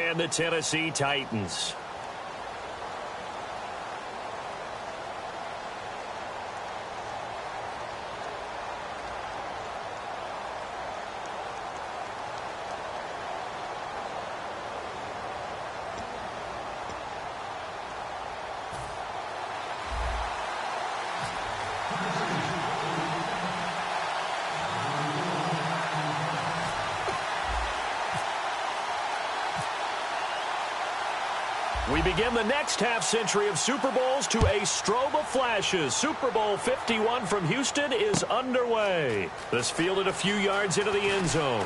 And the Tennessee Titans. We begin the next half-century of Super Bowls to a strobe of flashes. Super Bowl 51 from Houston is underway. This fielded a few yards into the end zone.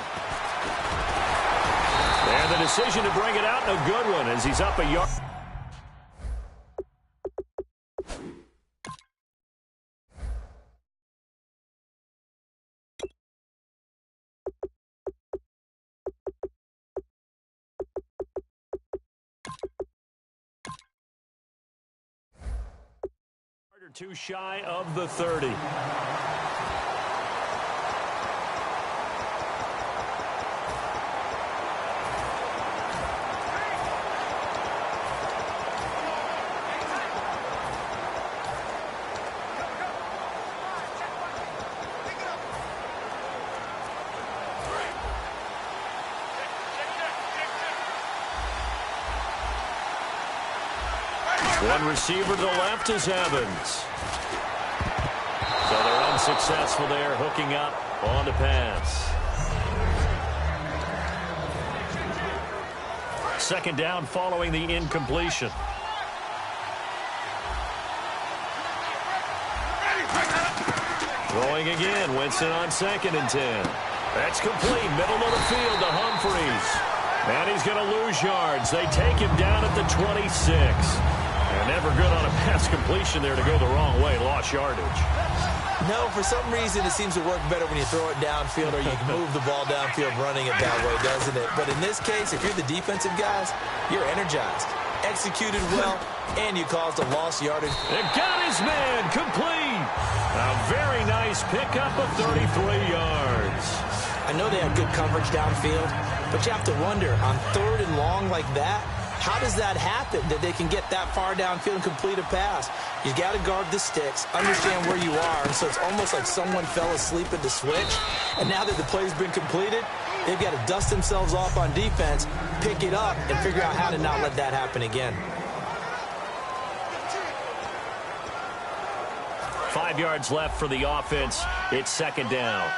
And the decision to bring it out, a good one, as he's up a yard. Too shy of the 30. One receiver to the left is Evans. So they're unsuccessful there, hooking up on the pass. Second down following the incompletion. Throwing again, Winston on 2nd and 10. That's complete, middle of the field to Humphries. And he's going to lose yards. They take him down at the 26. And never good on a pass completion there to go the wrong way. Lost yardage. No, for some reason it seems to work better when you throw it downfield or you can move the ball downfield running it that way, doesn't it? But in this case, if you're the defensive guys, you're energized, executed well, and you caused a lost yardage. And got his man complete. A very nice pickup of 33 yards. I know they had good coverage downfield, but you have to wonder, on 3rd and long like that, how does that happen, that they can get that far downfield and complete a pass? You got to guard the sticks, understand where you are, and so it's almost like someone fell asleep at the switch, and now that the play's been completed, they've got to dust themselves off on defense, pick it up, and figure out how to not let that happen again. 5 yards left for the offense. It's 2nd down.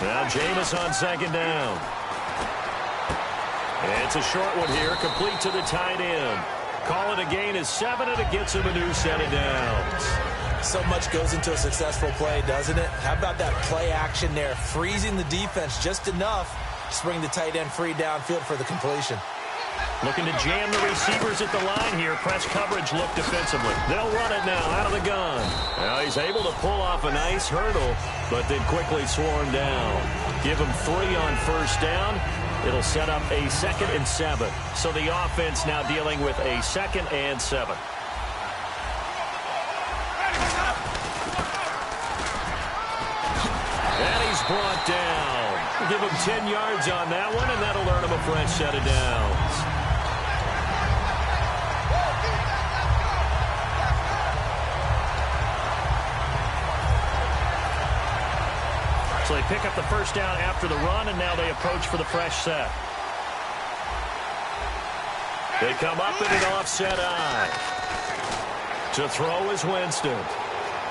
Now Jameis on 2nd down. It's a short one here, complete to the tight end. Call it a gain of 7, and it gets him a new set of downs. So much goes into a successful play, doesn't it? How about that play action there, freezing the defense just enough to bring the tight end free downfield for the completion. Looking to jam the receivers at the line here. Press coverage look defensively. They'll run it now out of the gun. Now he's able to pull off a nice hurdle, but then quickly swarm down. Give him 3 on 1st down. It'll set up a 2nd and 7. So the offense now dealing with a 2nd and 7. And he's brought down. Give him 10 yards on that one, and that'll earn him a fresh set of downs. So they pick up the 1st down after the run, and now they approach for the fresh set. They come up in an offset eye. To throw is Winston.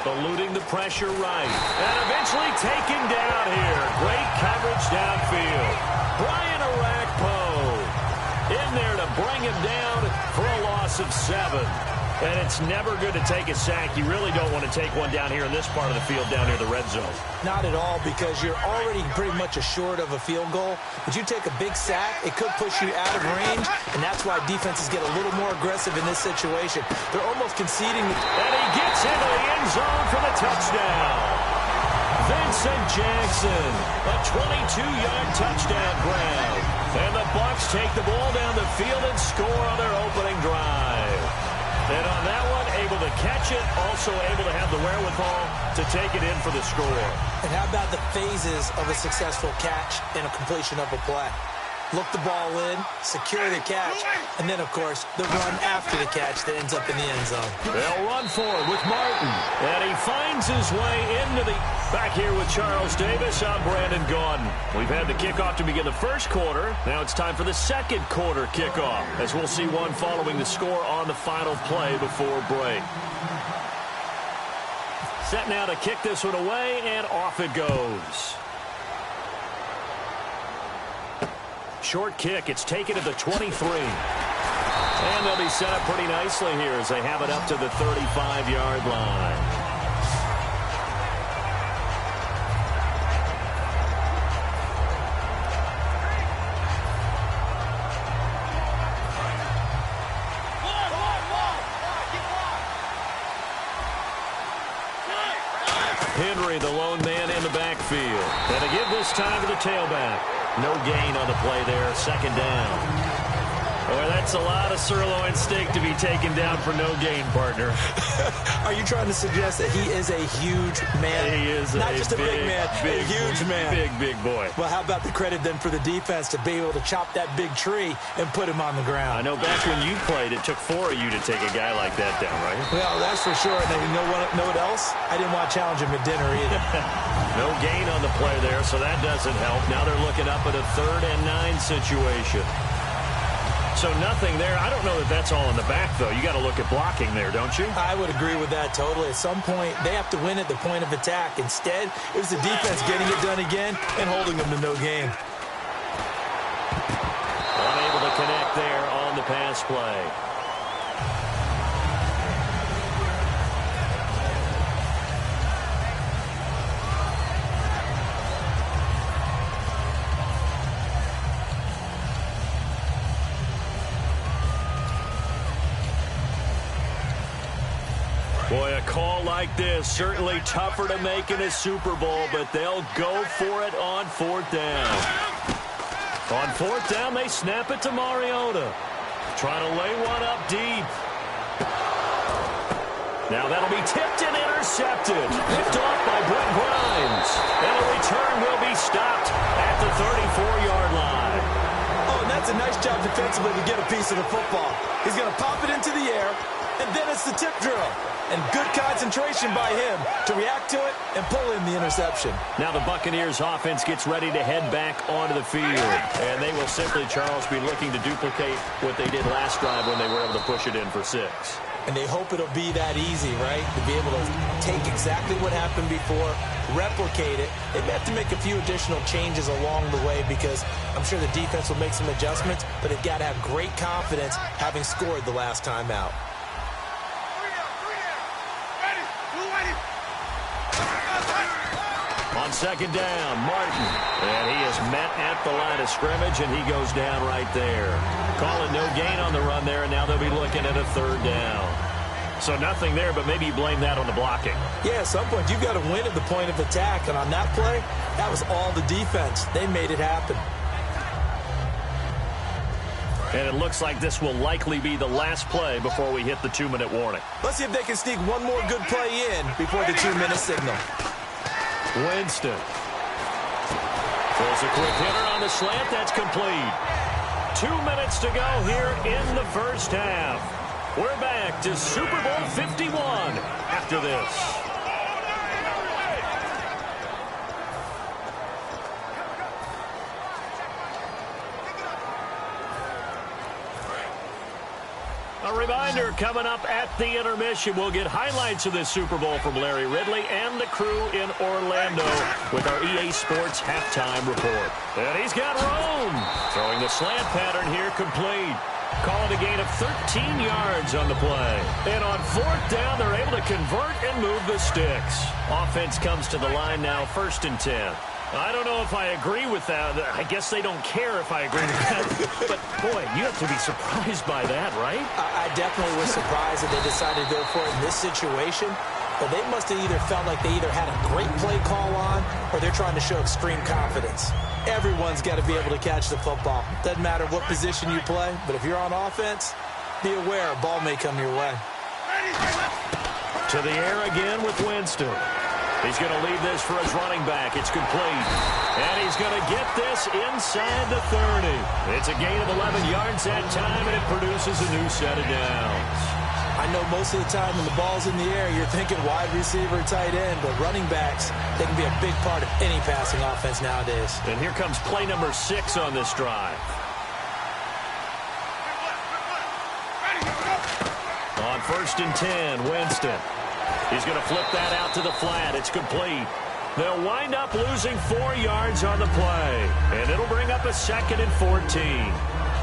Eluding the pressure right. And eventually taken down here. Great coverage downfield. Brian Orakpo in there to bring him down for a loss of 7. And it's never good to take a sack. You really don't want to take one down here in this part of the field down near the red zone. Not at all, because you're already pretty much assured of a field goal. But you take a big sack, it could push you out of range, and that's why defenses get a little more aggressive in this situation. They're almost conceding. And he gets into the end zone for the touchdown. Vincent Jackson, a 22-yard touchdown grab. And the Bucs take the ball down the field and score on their opening drive. And on that one, able to catch it, also able to have the wherewithal to take it in for the score. And how about the phases of a successful catch and a completion of a play? Look the ball in, secure the catch, and then, of course, the run after the catch that ends up in the end zone. They'll run forward with Martin. And he finds his way into the... Back here with Charles Davis, I'm Brandon Gaudin. We've had the kickoff to begin the first quarter. Now it's time for the second quarter kickoff, as we'll see one following the score on the final play before break. Set now to kick this one away, and off it goes. Short kick. It's taken to the 23. And they'll be set up pretty nicely here as they have it up to the 35-yard line. Henry, the lone man in the backfield. And to give this time to the tailback. No gain on the play there. Second down. Boy, that's a lot of sirloin steak to be taken down for no gain, partner. Are you trying to suggest that he is a huge man? He is not just a big man, a huge man. Big boy. Well, how about the credit then for the defense to be able to chop that big tree and put him on the ground? I know back when you played, it took 4 of you to take a guy like that down, right? Well, that's for sure. And you know what else? I didn't want to challenge him at dinner either. No gain on the play there, so that doesn't help. Now they're looking up at a 3rd and 9 situation. So nothing there. I don't know that that's all in the back, though. You got to look at blocking there, don't you? I would agree with that totally. At some point, they have to win at the point of attack. Instead, it was the defense getting it done again and holding them to no gain. Unable to connect there on the pass play. Boy, a call like this, certainly tougher to make in a Super Bowl, but they'll go for it on 4th down. On 4th down, they snap it to Mariota. Trying to lay one up deep. Now that'll be tipped and intercepted. Picked off by Brent Grimes. And a return will be stopped at the 34-yard line. Oh, and that's a nice job defensively to get a piece of the football. He's going to pop it into the air, and then it's the tip drill. And good concentration by him to react to it and pull in the interception. Now the Buccaneers offense gets ready to head back onto the field. And they will simply, Charles, be looking to duplicate what they did last drive when they were able to push it in for 6. And they hope it'll be that easy, right? To be able to take exactly what happened before, replicate it. They may have to make a few additional changes along the way because I'm sure the defense will make some adjustments, but they've got to have great confidence having scored the last time out. On 2nd down, Martin. And he is met at the line of scrimmage, and he goes down right there. Call it no gain on the run there, and now they'll be looking at a 3rd down. So nothing there, but maybe you blame that on the blocking. Yeah, at some point, you've got to win at the point of attack. And on that play, that was all the defense. They made it happen. And it looks like this will likely be the last play before we hit the 2-minute warning. Let's see if they can sneak one more good play in before the 2-minute signal. Winston. Throws a quick hitter on the slant. That's complete. 2 minutes to go here in the first half. We're back to Super Bowl 51 after this. A reminder, coming up at the intermission, we'll get highlights of this Super Bowl from Larry Ridley and the crew in Orlando with our EA Sports halftime report. And he's got Rome. Throwing the slant pattern here complete. Calling a gain of 13 yards on the play. And on 4th down, they're able to convert and move the sticks. Offense comes to the line now, 1st and 10. I don't know if I agree with that. I guess they don't care if I agree with that. But, boy, you have to be surprised by that, right? I definitely was surprised that they decided to go for it in this situation. But they must have either felt like they either had a great play call on or they're trying to show extreme confidence. Everyone's got to be able to catch the football. Doesn't matter what position you play, but if you're on offense, be aware a ball may come your way. To the air again with Winston. He's going to leave this for his running back. It's complete. And he's going to get this inside the 30. It's a gain of 11 yards that time, and it produces a new set of downs. I know most of the time when the ball's in the air, you're thinking wide receiver, tight end, but running backs, they can be a big part of any passing offense nowadays. And here comes play number 6 on this drive. On 1st and 10, Winston. He's going to flip that out to the flat. It's complete. They'll wind up losing 4 yards on the play, and it'll bring up a 2nd and 14.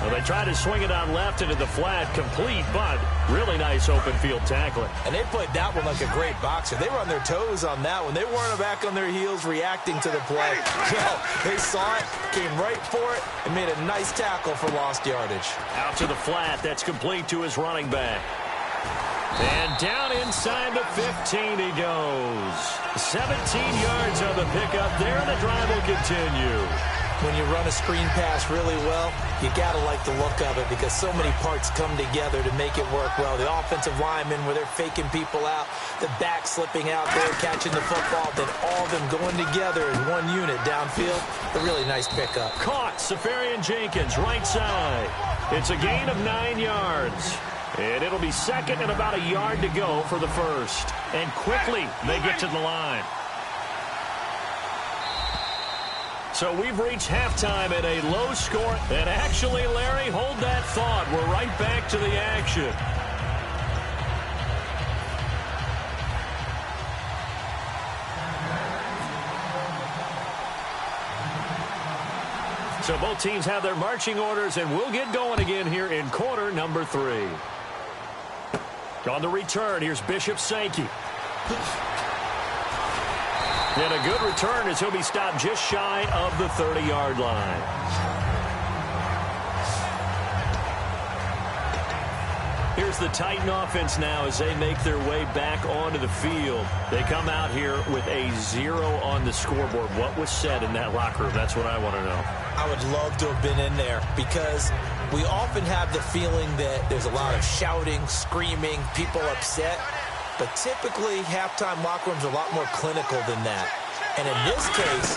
Well, they try to swing it on left into the flat, complete, but really nice open field tackling. And they played that one like a great boxer. They were on their toes on that one. They weren't back on their heels reacting to the play. No, they saw it, came right for it, and made a nice tackle for lost yardage. Out to the flat. That's complete to his running back. And down inside the 15 he goes. 17 yards on the pickup there, and the drive will continue. When you run a screen pass really well, you got to like the look of it because so many parts come together to make it work well. The offensive linemen, where they're faking people out, the back slipping out there, catching the football, then all of them going together as one unit downfield. A really nice pickup. Caught, Safarian Jenkins, right side. It's a gain of 9 yards. And it'll be 2nd and about a yard to go for the first. And quickly, they get to the line. So we've reached halftime at a low score. And actually, Larry, hold that thought. We're right back to the action. So both teams have their marching orders, and we'll get going again here in quarter number 3. On the return, here's Bishop Sankey. And a good return as he'll be stopped just shy of the 30-yard line. Here's the Titan offense now as they make their way back onto the field. They come out here with a 0 on the scoreboard. What was said in that locker room? That's what I want to know. I would love to have been in there because we often have the feeling that there's a lot of shouting, screaming, people upset. But typically, halftime locker rooms are a lot more clinical than that. And in this case,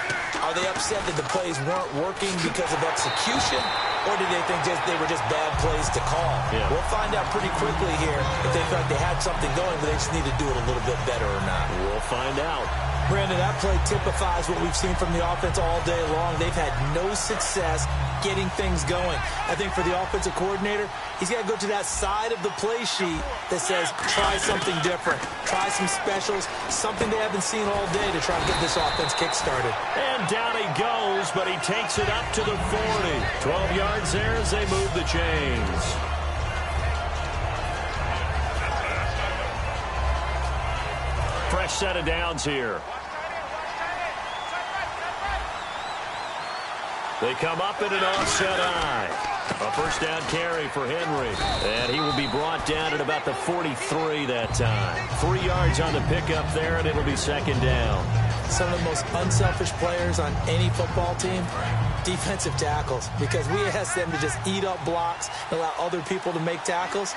are they upset that the plays weren't working because of execution? Or did they think they were just bad plays to call? Yeah. We'll find out pretty quickly here if they felt like they had something going, but they just need to do it a little bit better or not. We'll find out. Brandon, that play typifies what we've seen from the offense all day long. They've had no success getting things going. I think for the offensive coordinator, he's got to go to that side of the play sheet that says, try something different. Try some specials, something they haven't seen all day to try and get this offense kick-started. And down he goes, but he takes it up to the 40. 12 yards there as they move the chains. Fresh set of downs here. They come up in an offset eye. A first down carry for Henry. And he will be brought down at about the 43 that time. 3 yards on the pickup there, and it'll be 2nd down. Some of the most unselfish players on any football team, defensive tackles, because we ask them to just eat up blocks and allow other people to make tackles.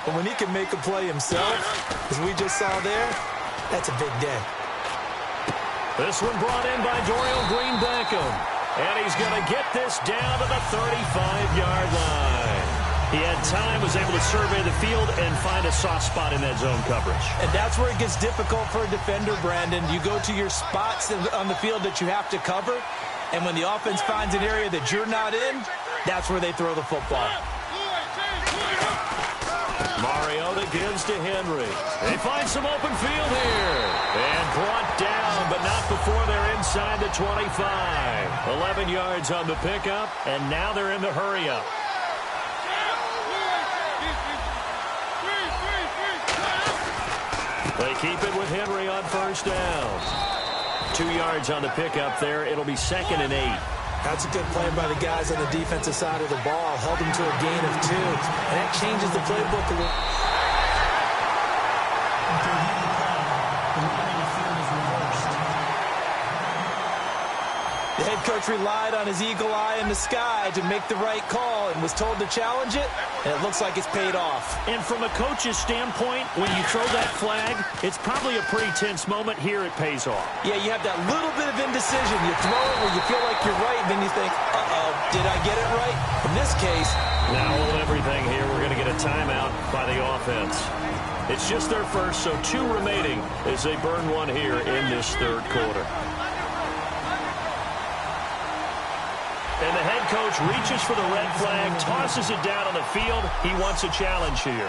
But when he can make a play himself, as we just saw there, that's a big day. This one brought in by Dorial Green-Beckham. And he's going to get this down to the 35-yard line. He had time, was able to survey the field and find a soft spot in that zone coverage. And that's where it gets difficult for a defender, Brandon. You go to your spots on the field that you have to cover, and when the offense finds an area that you're not in, that's where they throw the football. Mariota gives to Henry. They find some open field here. And brought down, but not before they're inside the 25. 11 yards on the pickup, and now they're in the hurry-up. They keep it with Henry on first down. 2 yards on the pickup there. It'll be 2nd and 8. That's a good play by the guys on the defensive side of the ball. Held them to a gain of 2. And that changes the playbook a little. The head coach relied on his eagle eye in the sky to make the right call and was told to challenge it, and it looks like it's paid off. And from a coach's standpoint, when you throw that flag, it's probably a pretty tense moment. Here it pays off. Yeah, you have that little bit of indecision. You throw it where you feel like you're right, and then you think, uh-oh, did I get it right? In this case, now hold everything here. We're going to get a timeout by the offense. It's just their first, so 2 remaining as they burn one here in this third quarter. And the head coach reaches for the red flag, tosses it down on the field. He wants a challenge here.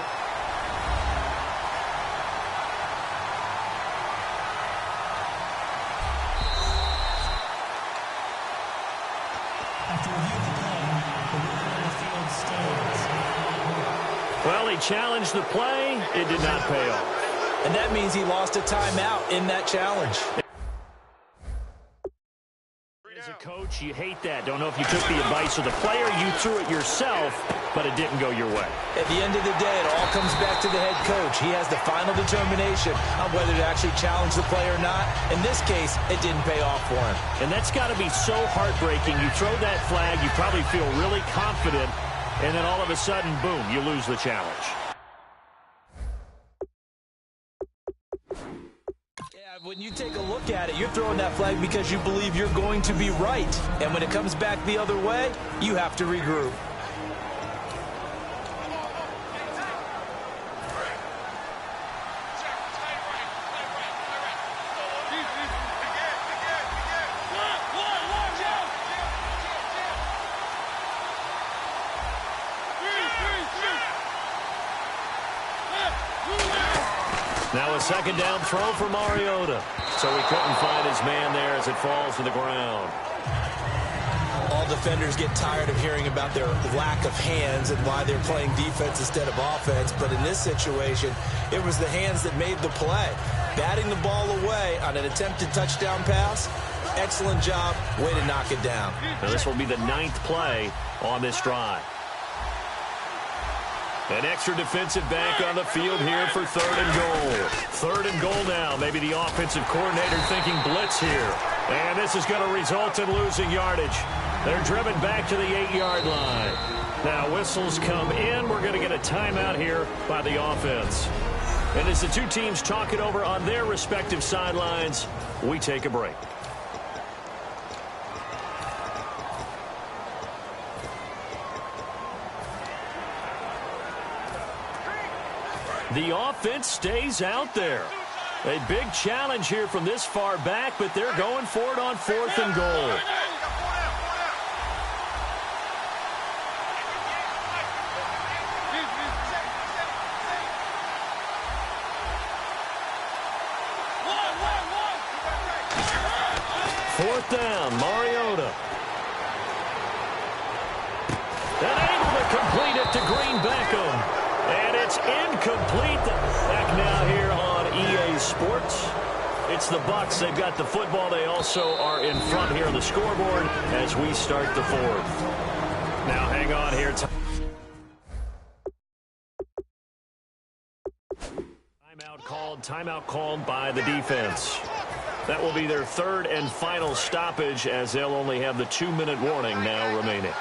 After reviewing the play, the ruling on the field stands. Well, he challenged the play. It did not pay off. and that means he lost a timeout in that challenge. As a coach, you hate that. Don't know if you took the advice of the player. You threw it yourself, but it didn't go your way. At the end of the day, it all comes back to the head coach. He has the final determination on whether to actually challenge the play or not. In this case, it didn't pay off for him. And that's got to be so heartbreaking. You throw that flag, you probably feel really confident, and then all of a sudden, boom, you lose the challenge. When you take a look at it, you're throwing that flag because you believe you're going to be right. And when it comes back the other way, you have to regroup. Now a second down throw for Mariota. So he couldn't find his man there as it falls to the ground. All defenders get tired of hearing about their lack of hands and why they're playing defense instead of offense. But in this situation, it was the hands that made the play. Batting the ball away on an attempted touchdown pass. Excellent job. Way to knock it down. Now this will be the 9th play on this drive. An extra defensive back on the field here for 3rd and goal. 3rd and goal now. Maybe the offensive coordinator thinking blitz here. And this is going to result in losing yardage. They're driven back to the 8-yard line. Now whistles come in. We're going to get a timeout here by the offense. And as the two teams talk it over on their respective sidelines, we take a break. The offense stays out there. A big challenge here from this far back, but they're going for it on 4th and goal. Fourth down, Mariota. And able to complete it to Green Beckham. And it's incomplete. Back now here on EA Sports. It's the Bucs. They've got the football. They also are in front here on the scoreboard as we start the 4th. Now hang on here. Timeout called by the defense. That will be their 3rd and final stoppage as they'll only have the 2-minute warning now remaining.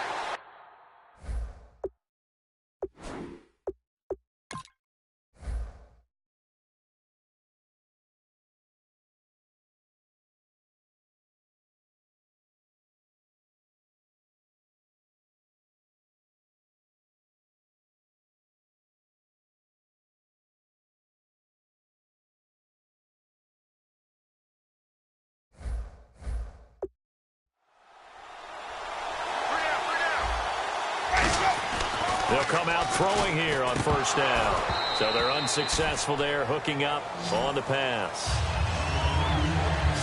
They'll come out throwing here on 1st down. So they're unsuccessful there, hooking up on the pass.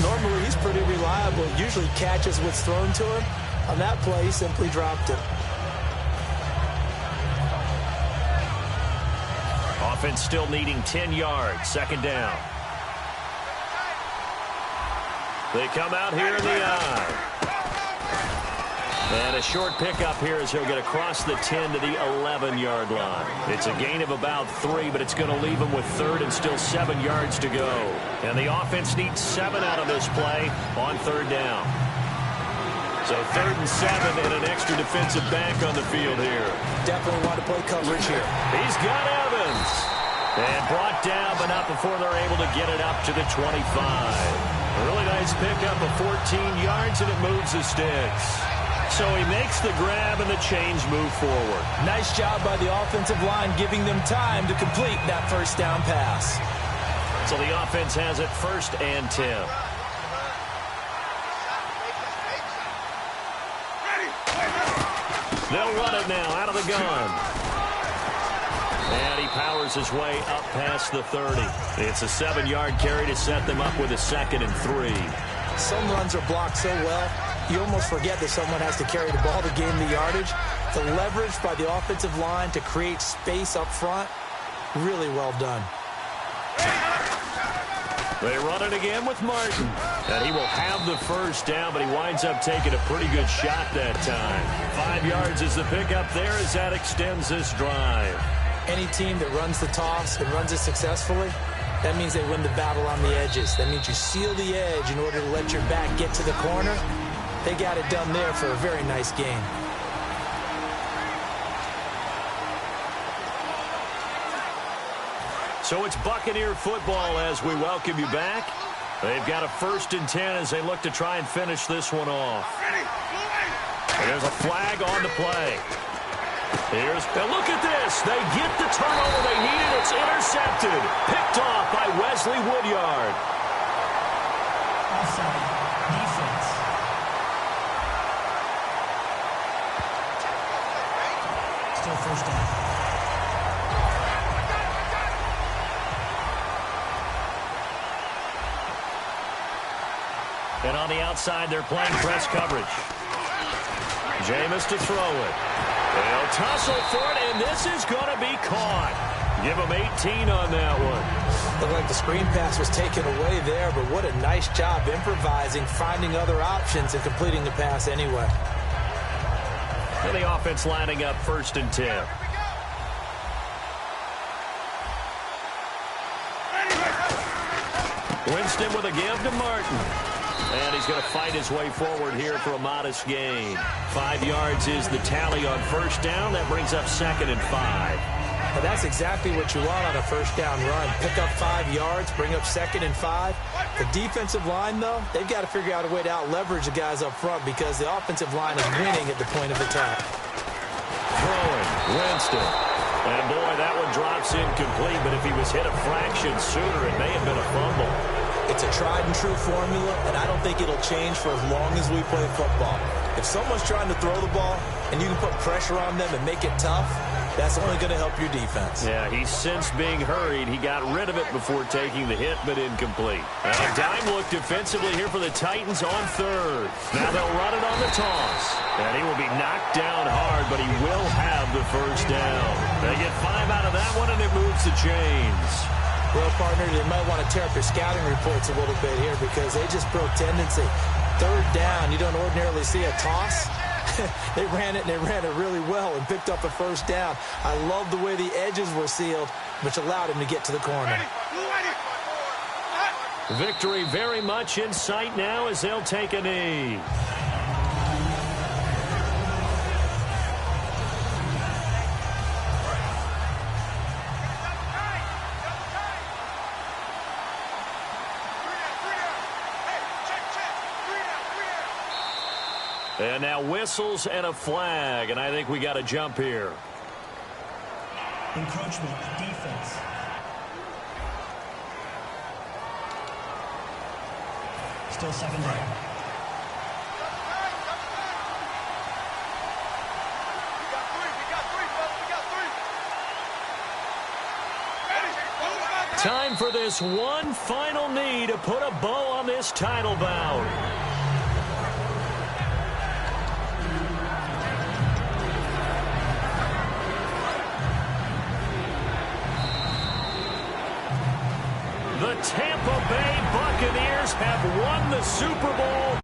Normally, he's pretty reliable. Usually catches what's thrown to him. On that play, he simply dropped it. Offense still needing 10 yards. 2nd down. They come out here in the eye. And a short pickup here as he'll get across the 10 to the 11-yard line. It's a gain of about 3, but it's going to leave him with 3rd and still 7 yards to go. And the offense needs 7 out of this play on 3rd down. So 3rd and 7 and an extra defensive back on the field here. Definitely want to play coverage here. He's got Evans. And brought down, but not before they're able to get it up to the 25. A really nice pickup of 14 yards, and it moves the sticks. So he makes the grab, and the chains move forward. Nice job by the offensive line, giving them time to complete that first down pass. So the offense has it 1st and 10. They'll run it now out of the gun. And he powers his way up past the 30. It's a 7-yard carry to set them up with a 2nd and 3. Some runs are blocked so well, you almost forget that someone has to carry the ball to gain the yardage. The leverage by the offensive line to create space up front, really well done. They run it again with Martin. And he will have the first down, but he winds up taking a pretty good shot that time. 5 yards is the pickup there as that extends this drive. Any team that runs the toss and runs it successfully, that means they win the battle on the edges. That means you seal the edge in order to let your back get to the corner. They got it done there for a very nice game. So it's Buccaneer football as we welcome you back. They've got a 1st and 10 as they look to try and finish this one off. And there's a flag on the play. And look at this. They get the turnover they needed. It's intercepted. Picked off by Wesley Woodyard. Offside. Defense. Still first down. And on the outside, they're playing press coverage. Jameis to throw it. They'll tussle for it, and this is going to be caught. Give him 18 on that one. Looked like the screen pass was taken away there, but what a nice job improvising, finding other options, and completing the pass anyway. And the offense lining up 1st and 10. Winston with a give to Martin. And he's going to fight his way forward here for a modest gain. 5 yards is the tally on 1st down. That brings up 2nd and 5. But that's exactly what you want on a 1st down run. Pick up 5 yards, bring up 2nd and 5. The defensive line, though, they've got to figure out a way to out-leverage the guys up front because the offensive line is winning at the point of attack. Throwing, Winston. And, boy, that one drops incomplete, but if he was hit a fraction sooner, it may have been a fumble. It's a tried-and-true formula, and I don't think it'll change for as long as we play football. If someone's trying to throw the ball and you can put pressure on them and make it tough, that's only going to help your defense. Yeah, he's since being hurried. He got rid of it before taking the hit, but incomplete. And a dime look defensively here for the Titans on 3rd. Now they'll run it on the toss. And he will be knocked down hard, but he will have the first down. They get 5 out of that one, and it moves the chains. Well, partner, they might want to tear up their scouting reports a little bit here because they just broke tendency. 3rd down, you don't ordinarily see a toss. They ran it, and they ran it really well and picked up a 1st down. I love the way the edges were sealed, which allowed him to get to the corner. Victory very much in sight now as they'll take a knee. And now whistles and a flag, and I think we got to jump here. Encroachment. Defense. Still 2nd down. Time for this one final knee to put a bow on this title bout. The Tampa Bay Buccaneers have won the Super Bowl